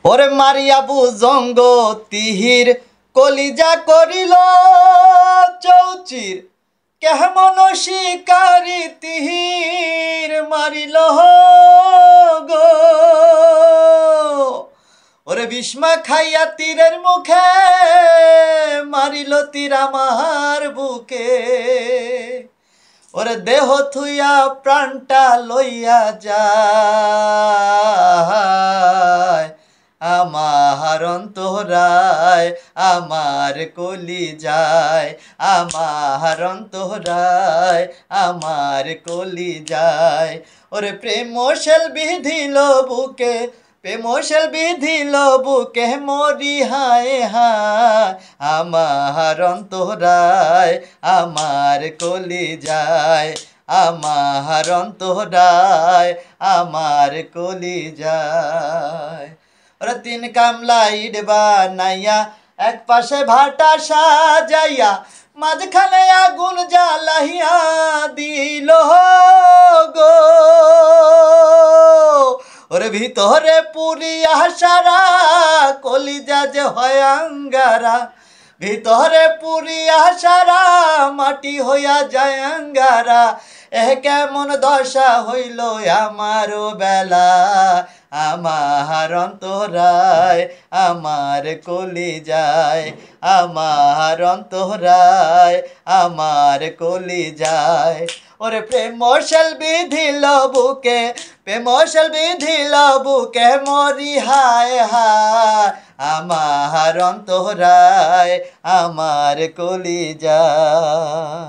ওরে মারিয়া বুজঙ্গ তিহির কলিজা করিল চৌচির কেমন শিকারি তিহির মারিল গো। ওরে বিস্মা খাইয়া তীরের মুখে মারিল তীর আমার বুকে। ওরে দেহ থুইয়া প্রাণটা লইয়া যায় আমার অন্তরায় আমার কলিজায়, আমার অন্তরায় আমার কলিজায়। ওরে প্রেম শেল বিধিল বুকে, প্রেম শেল বিধিল বুকে মরি হায় হায় আমার অন্তরায় আমার কলিজায়, আমার অন্তরায় আমার কলিজায়। ওরে তিন কামলা ইট বানাইয়া এক পাশে ভাটা সাজাইয়া মাঝখানে আগুন জ্বালাইয়া দিল গো। ওরে ভিতরে পুরিয়া সারা কলিজা যে হয় আঙ্গারা, ভিতরে পুরিয়া সারা মাটি হইয়া যায় আঙ্গারা। কেমন দশা হইল আমারও বেলা আমার অন্তরায় আমার কলিজায়, আমার অন্তরায় আমার কলিজায়। ওরে প্রেম শেল বিধিল বুকে, প্রেম শেল বিধিল বুকে মরি হায় হায় আমার অন্তরায় আমার কলিজায়।